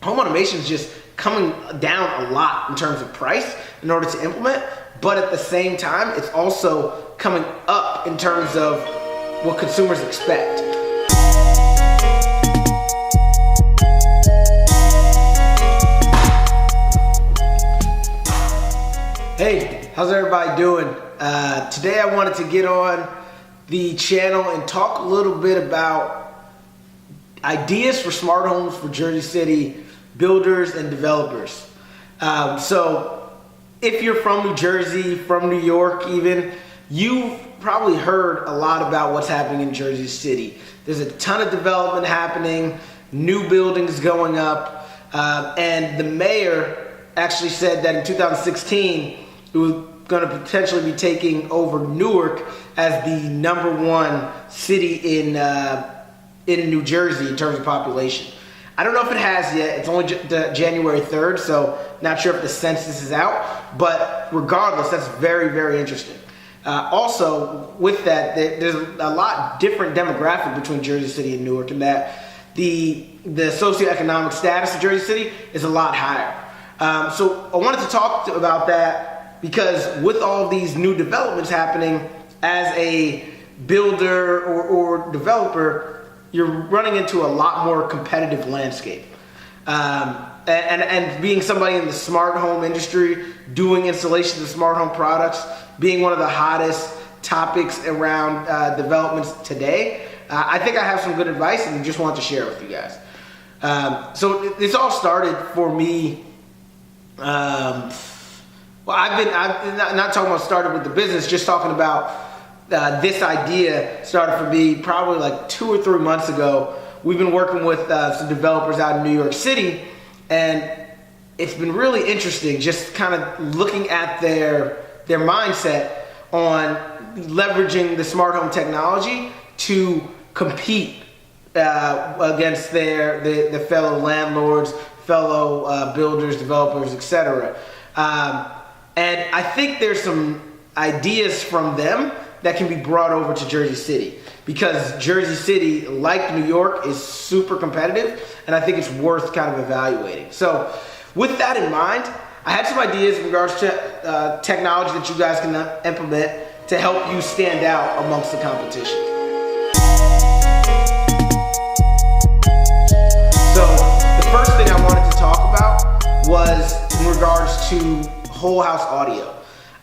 home automation is just coming down a lot in terms of price in order to implement, but at the same time, it's also coming up in terms of what consumers expect. Hey, how's everybody doing? Today I wanted to get on the channel and talk a little bit about ideas for smart homes for Jersey City builders and developers. So if you're from New Jersey, from New York even, you've probably heard a lot about what's happening in Jersey City. There's a ton of development happening, new buildings going up, and the mayor actually said that in 2016 it was going to potentially be taking over Newark as the #1 city in New Jersey in terms of population. I don't know if it has yet. It's only January 3rd, so not sure if the census is out. But regardless, that's very, very interesting. Also, with that, there's a lot different demographic between Jersey City and Newark, in that the socioeconomic status of Jersey City is a lot higher. So I wanted to talk about that because with all of these new developments happening, as a builder or developer, you're running into a lot more competitive landscape. And being somebody in the smart home industry, doing installations of smart home products, being one of the hottest topics around developments today, I think I have some good advice and just want to share it with you guys. So this all started for me. I've not talking about started with the business, just talking about this idea started for me probably like 2 or 3 months ago. We've been working with some developers out in New York City, and it's been really interesting just kind of looking at their mindset on leveraging the smart home technology to compete against the fellow landlords, fellow builders, developers, etc. And I think there's some ideas from them that can be brought over to Jersey City, because Jersey City, like New York, is super competitive, and I think it's worth kind of evaluating. So with that in mind, I had some ideas in regards to technology that you guys can implement to help you stand out amongst the competition. So the first thing I wanted to talk about was in regards to whole house audio.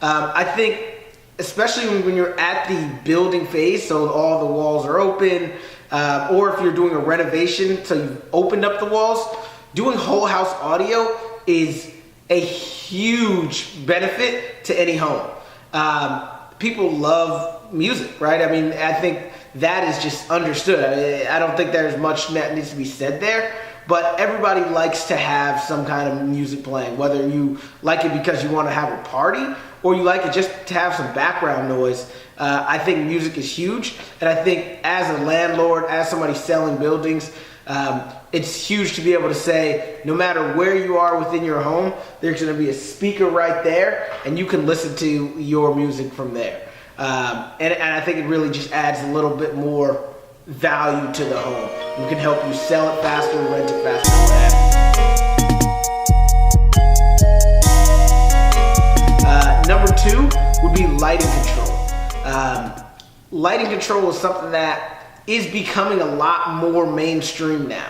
I think especially when you're at the building phase, so all the walls are open, or if you're doing a renovation, so you've opened up the walls, doing whole house audio is a huge benefit to any home. People love music, right? I mean, I think that is just understood. I don't think there's much that needs to be said there, but everybody likes to have some kind of music playing, whether you like it because you want to have a party or you like it just to have some background noise. I think music is huge, and I think as a landlord, as somebody selling buildings, it's huge to be able to say, no matter where you are within your home, there's going to be a speaker right there, and you can listen to your music from there. And I think it really just adds a little bit more value to the home. We can help you sell it faster, rent it faster, what have you. Number 2 would be lighting control. Lighting control is something that is becoming a lot more mainstream now.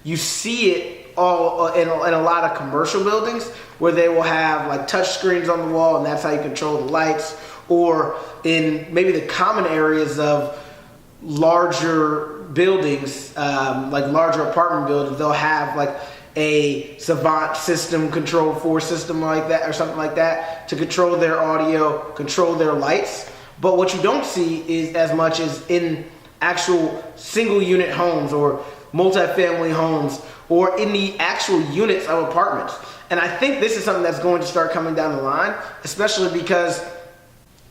You see it all in a lot of commercial buildings where they will have like touch screens on the wall, and that's how you control the lights. Or in maybe the common areas of larger buildings, like larger apartment buildings, they'll have like a Savant system, Control 4 system like that, or something like that, to control their audio, control their lights. But what you don't see is as much as in actual single unit homes or multifamily homes or in the actual units of apartments. And I think this is something that's going to start coming down the line, especially because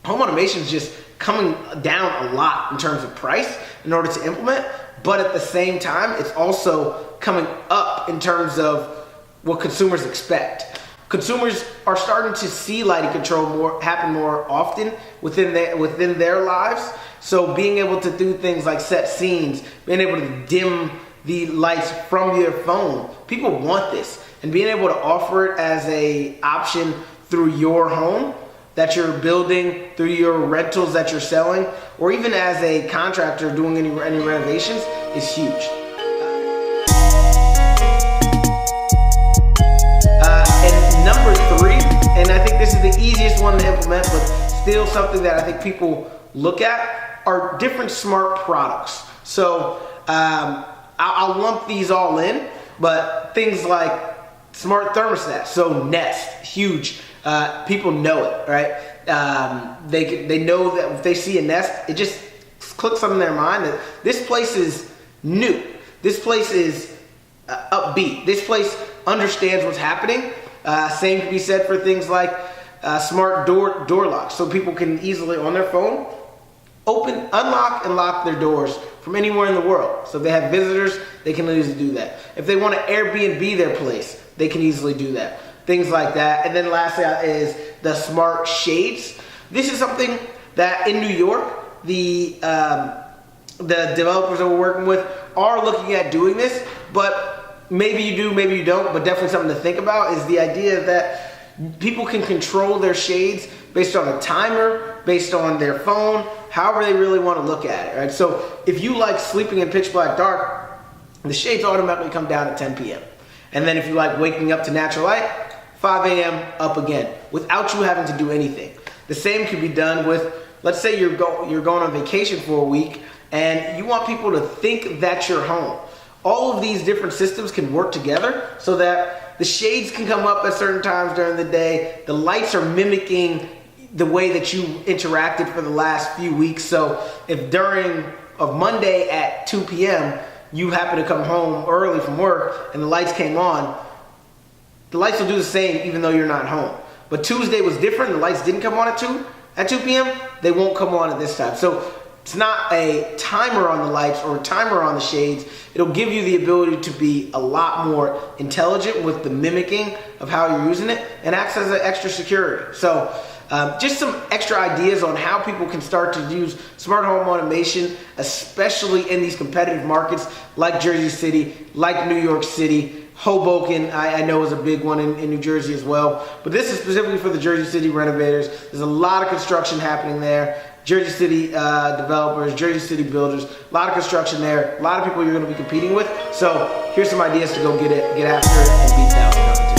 home automation is just coming down a lot in terms of price in order to implement, but at the same time, it's also coming up in terms of what consumers expect. Consumers are starting to see lighting control happen more often within their lives. So being able to do things like set scenes, being able to dim the lights from your phone. People want this, and being able to offer it as a option through your home that you're building, through your rentals that you're selling, or even as a contractor doing any renovations is huge. And number 3, and I think this is the easiest one to implement, but still something that I think people look at, are different smart products. So I'll lump these all in, but things like smart thermostat, so Nest, huge. People know it, right? They know that if they see a Nest, it just clicks on their mind that this place is new. This place is upbeat. This place understands what's happening. Same can be said for things like smart door locks, so people can easily on their phone open, unlock, and lock their doors from anywhere in the world. So if they have visitors, they can easily do that. If they want to Airbnb their place, they can easily do that. Things like that. And then lastly is the smart shades. This is something that in New York, the developers that we're working with are looking at doing this, but maybe you do, maybe you don't, but definitely something to think about is the idea that people can control their shades based on a timer, based on their phone, however they really want to look at it, right? So if you like sleeping in pitch black dark, the shades automatically come down at 10 p.m. And then if you like waking up to natural light, 5 a.m. up again, without you having to do anything. The same could be done with, let's say you're going on vacation for a week and you want people to think that you're home. All of these different systems can work together so that the shades can come up at certain times during the day. The lights are mimicking the way that you interacted for the last few weeks. So if during of Monday at 2 p.m. you happen to come home early from work and the lights came on, the lights will do the same even though you're not home. But Tuesday was different, the lights didn't come on at 2 p.m., they won't come on at this time. So it's not a timer on the lights or a timer on the shades. It'll give you the ability to be a lot more intelligent with the mimicking of how you're using it and acts as an extra security. So just some extra ideas on how people can start to use smart home automation, especially in these competitive markets like Jersey City, like New York City. Hoboken, I know, is a big one in New Jersey as well. But this is specifically for the Jersey City renovators. There's a lot of construction happening there. Jersey City developers, Jersey City builders, a lot of construction there. A lot of people you're going to be competing with. So here's some ideas to go get after it and beat that competition.